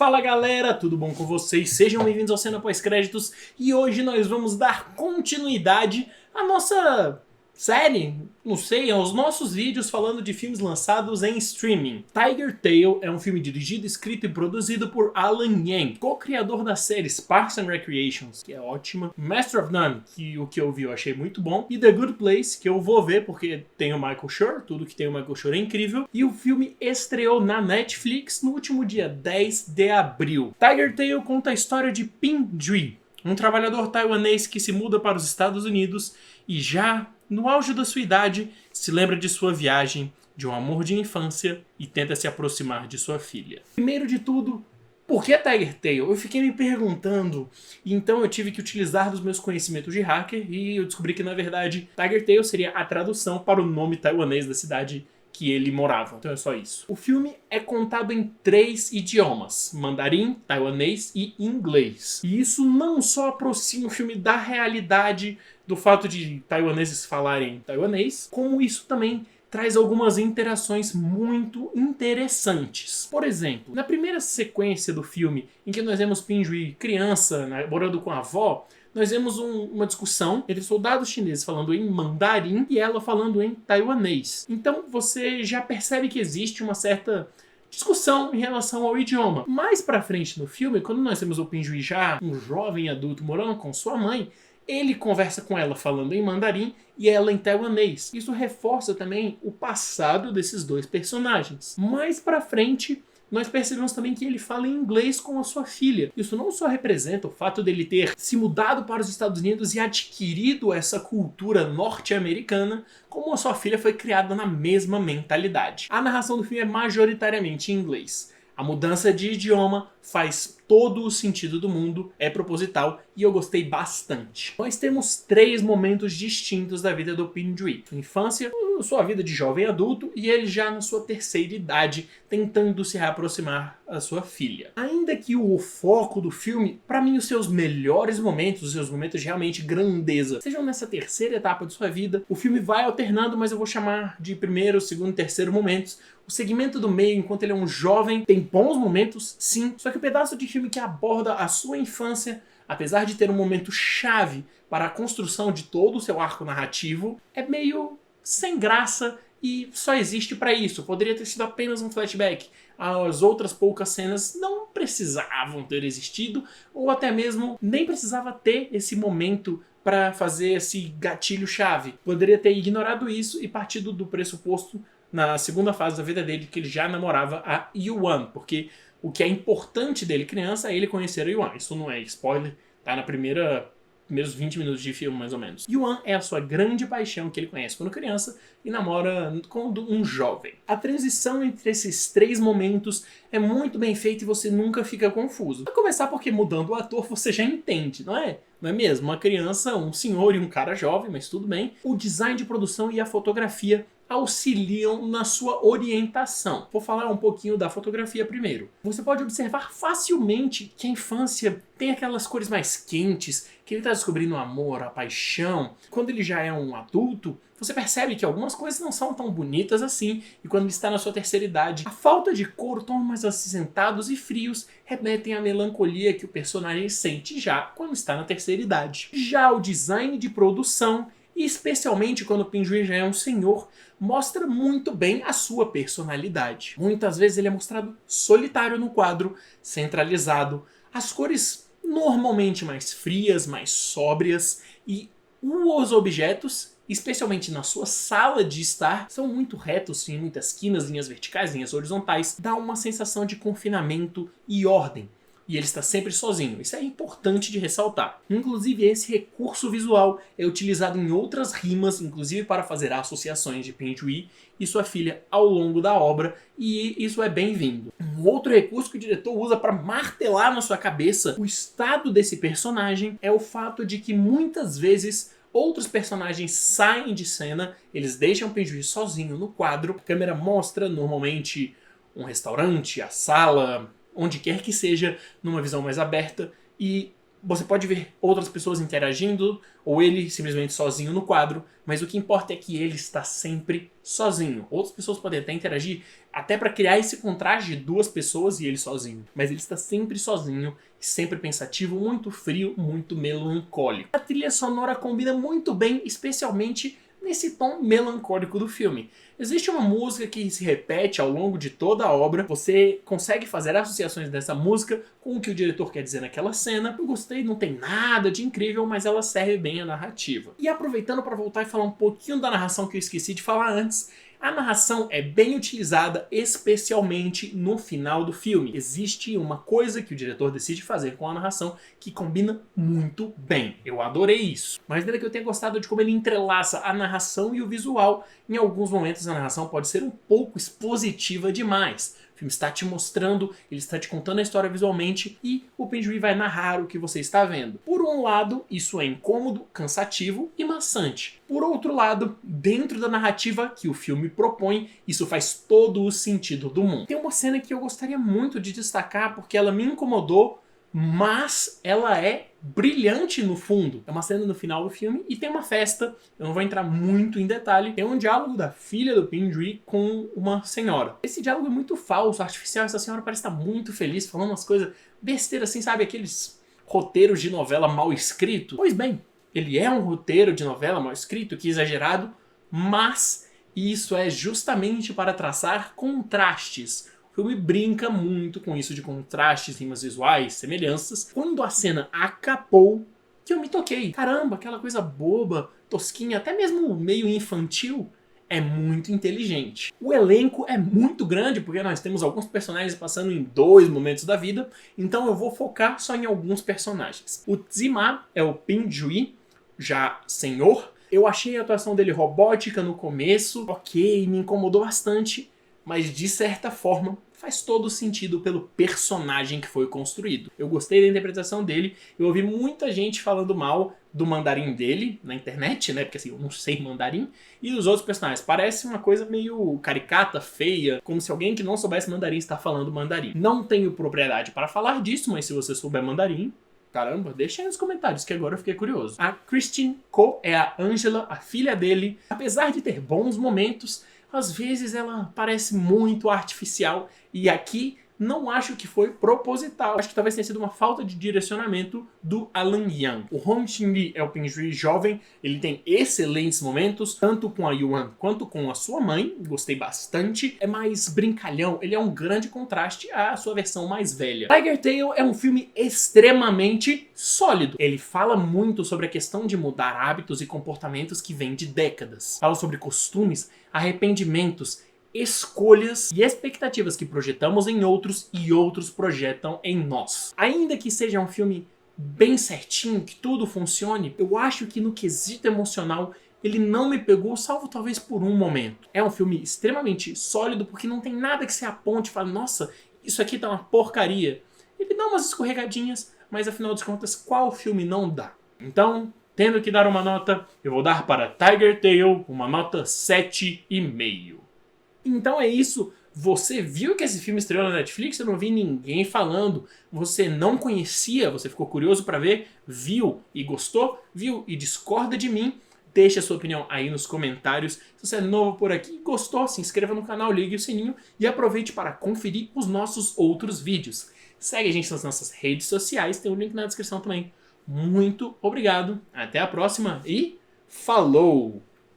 Fala galera, tudo bom com vocês? Sejam bem-vindos ao Cena Pós-Créditos e hoje nós vamos dar continuidade à nossa série, não sei, aos nossos vídeos falando de filmes lançados em streaming. Tiger Tail é um filme dirigido, escrito e produzido por Alan Yang, co-criador das séries Parks and Recreations, que é ótima, Master of None, que o que eu vi eu achei muito bom, e The Good Place, que eu vou ver porque tem o Michael Schur, tudo que tem o Michael Schur é incrível, e o filme estreou na Netflix no último dia 10 de abril. Tiger Tail conta a história de Pin Jui, um trabalhador taiwanês que se muda para os Estados Unidos e já no auge da sua idade, se lembra de sua viagem, de um amor de infância e tenta se aproximar de sua filha. Primeiro de tudo, por que Tiger Tail? Eu fiquei me perguntando, e então eu tive que utilizar dos meus conhecimentos de hacker e eu descobri que na verdade Tiger Tail seria a tradução para o nome taiwanês da cidade que ele morava. Então é só isso. O filme é contado em 3 idiomas: mandarim, taiwanês e inglês. E isso não só aproxima o filme da realidade do fato de taiwaneses falarem taiwanês, como isso também traz algumas interações muito interessantes. Por exemplo, na primeira sequência do filme, em que nós vemos Pin Jui criança, né, morando com a avó, nós vemos uma discussão entre soldados chineses falando em mandarim e ela falando em taiwanês. Então você já percebe que existe uma certa discussão em relação ao idioma. Mais pra frente no filme, quando nós temos o Pin Jui já um jovem adulto morando com sua mãe, ele conversa com ela falando em mandarim e ela em taiwanês. Isso reforça também o passado desses dois personagens. Mais pra frente, nós percebemos também que ele fala em inglês com a sua filha. Isso não só representa o fato dele ter se mudado para os Estados Unidos e adquirido essa cultura norte-americana, como a sua filha foi criada na mesma mentalidade. A narração do filme é majoritariamente em inglês. A mudança de idioma faz todo o sentido do mundo, é proposital e eu gostei bastante. Nós temos 3 momentos distintos da vida do Pin Jui: sua infância, sua vida de jovem adulto e ele já na sua terceira idade, tentando se reaproximar da sua filha. Ainda que o foco do filme, para mim os seus melhores momentos, os seus momentos de realmente grandeza, sejam nessa terceira etapa de sua vida, o filme vai alternando, mas eu vou chamar de primeiro, segundo e terceiro momentos. O segmento do meio, enquanto ele é um jovem, tem bons momentos, sim, só que o pedaço de filme que aborda a sua infância, apesar de ter um momento chave para a construção de todo o seu arco narrativo, é meio sem graça e só existe para isso. Poderia ter sido apenas um flashback. As outras poucas cenas não precisavam ter existido, ou até mesmo nem precisava ter esse momento para fazer esse gatilho-chave. Poderia ter ignorado isso e partido do pressuposto na segunda fase da vida dele que ele já namorava a Yuan, porque o que é importante dele criança é ele conhecer a Yuan. Isso não é spoiler, tá na primeiros 20 minutos de filme, mais ou menos. Yuan é a sua grande paixão que ele conhece quando criança e namora quando um jovem. A transição entre esses 3 momentos é muito bem feita e você nunca fica confuso. Pra começar porque mudando o ator você já entende, não é? Não é mesmo? Uma criança, um senhor e um cara jovem, mas tudo bem. O design de produção e a fotografia auxiliam na sua orientação. Vou falar um pouquinho da fotografia primeiro. Você pode observar facilmente que a infância tem aquelas cores mais quentes, que ele está descobrindo o amor, a paixão. Quando ele já é um adulto, você percebe que algumas coisas não são tão bonitas assim, e quando ele está na sua terceira idade, a falta de cor, tons mais acinzentados e frios remetem à melancolia que o personagem sente já quando está na terceira idade. Já o design de produção, e especialmente quando o Pin Jui já é um senhor, mostra muito bem a sua personalidade. Muitas vezes ele é mostrado solitário no quadro, centralizado, as cores normalmente mais frias, mais sóbrias, e os objetos, especialmente na sua sala de estar, são muito retos, tem muitas quinas, linhas verticais, linhas horizontais, dá uma sensação de confinamento e ordem. E ele está sempre sozinho. Isso é importante de ressaltar. Inclusive, esse recurso visual é utilizado em outras rimas, inclusive para fazer associações de Pin Jui e sua filha ao longo da obra, e isso é bem-vindo. Um outro recurso que o diretor usa para martelar na sua cabeça o estado desse personagem é o fato de que muitas vezes outros personagens saem de cena, eles deixam Pin Jui sozinho no quadro, a câmera mostra normalmente um restaurante, a sala, onde quer que seja, numa visão mais aberta, e Você pode ver outras pessoas interagindo, ou ele simplesmente sozinho no quadro, mas o que importa é que ele está sempre sozinho. Outras pessoas podem até interagir, até para criar esse contraste de duas pessoas e ele sozinho. Mas ele está sempre sozinho, sempre pensativo, muito frio, muito melancólico. A trilha sonora combina muito bem, especialmente nesse tom melancólico do filme. Existe uma música que se repete ao longo de toda a obra, você consegue fazer associações dessa música com o que o diretor quer dizer naquela cena. Eu gostei, não tem nada de incrível, mas ela serve bem a narrativa. E aproveitando para voltar e falar um pouquinho da narração que eu esqueci de falar antes, a narração é bem utilizada, especialmente no final do filme. Existe uma coisa que o diretor decide fazer com a narração que combina muito bem. Eu adorei isso. Mas ainda que eu tenha gostado de como ele entrelaça a narração e o visual, em alguns momentos a narração pode ser um pouco expositiva demais. O filme está te mostrando, ele está te contando a história visualmente e o Pendry vai narrar o que você está vendo. Por um lado, isso é incômodo, cansativo e maçante. Por outro lado, dentro da narrativa que o filme propõe, isso faz todo o sentido do mundo. Tem uma cena que eu gostaria muito de destacar porque ela me incomodou, mas ela é brilhante no fundo. É uma cena no final do filme e tem uma festa, eu não vou entrar muito em detalhe, tem um diálogo da filha do Pendry com uma senhora. Esse diálogo é muito falso, artificial, essa senhora parece estar muito feliz, falando umas coisas besteiras assim, sabe, aqueles roteiros de novela mal escrito. Pois bem, ele é um roteiro de novela mal escrito, que é exagerado, mas isso é justamente para traçar contrastes. O filme brinca muito com isso de contrastes, rimas visuais, semelhanças. Quando a cena acabou, que eu me toquei. Caramba, aquela coisa boba, tosquinha, até mesmo meio infantil, é muito inteligente. O elenco é muito grande, porque nós temos alguns personagens passando em 2 momentos da vida, então eu vou focar só em alguns personagens. O Zima é o Pendry, já senhor. Eu achei a atuação dele robótica no começo, ok, me incomodou bastante, mas de certa forma faz todo sentido pelo personagem que foi construído. Eu gostei da interpretação dele, eu ouvi muita gente falando mal do mandarim dele na internet, né, porque assim, eu não sei mandarim, e dos outros personagens. Parece uma coisa meio caricata, feia, como se alguém que não soubesse mandarim está falando mandarim. Não tenho propriedade para falar disso, mas se você souber mandarim, caramba, deixa aí nos comentários que agora eu fiquei curioso. A Christine Ko é a Angela, a filha dele. Apesar de ter bons momentos, às vezes ela parece muito artificial e aqui não acho que foi proposital. Acho que talvez tenha sido uma falta de direcionamento do Alan Yang. O Hong Xin-li é o Pendry jovem, ele tem excelentes momentos, tanto com a Yuan quanto com a sua mãe, gostei bastante. É mais brincalhão, ele é um grande contraste à sua versão mais velha. Tiger Tail é um filme extremamente sólido. Ele fala muito sobre a questão de mudar hábitos e comportamentos que vêm de décadas. Fala sobre costumes, arrependimentos, escolhas e expectativas que projetamos em outros e outros projetam em nós. Ainda que seja um filme bem certinho, que tudo funcione, eu acho que no quesito emocional ele não me pegou, salvo talvez por um momento. É um filme extremamente sólido porque não tem nada que se aponte e fale, nossa, isso aqui tá uma porcaria. Ele dá umas escorregadinhas, mas afinal de contas, qual filme não dá? Então, tendo que dar uma nota, eu vou dar para Tiger Tail uma nota 7,5. Então é isso, você viu que esse filme estreou na Netflix? Eu não vi ninguém falando, você não conhecia, você ficou curioso para ver, viu e gostou, viu e discorda de mim, deixe a sua opinião aí nos comentários. Se você é novo por aqui e gostou, se inscreva no canal, ligue o sininho e aproveite para conferir os nossos outros vídeos. Segue a gente nas nossas redes sociais, tem um link na descrição também. Muito obrigado, até a próxima e falou!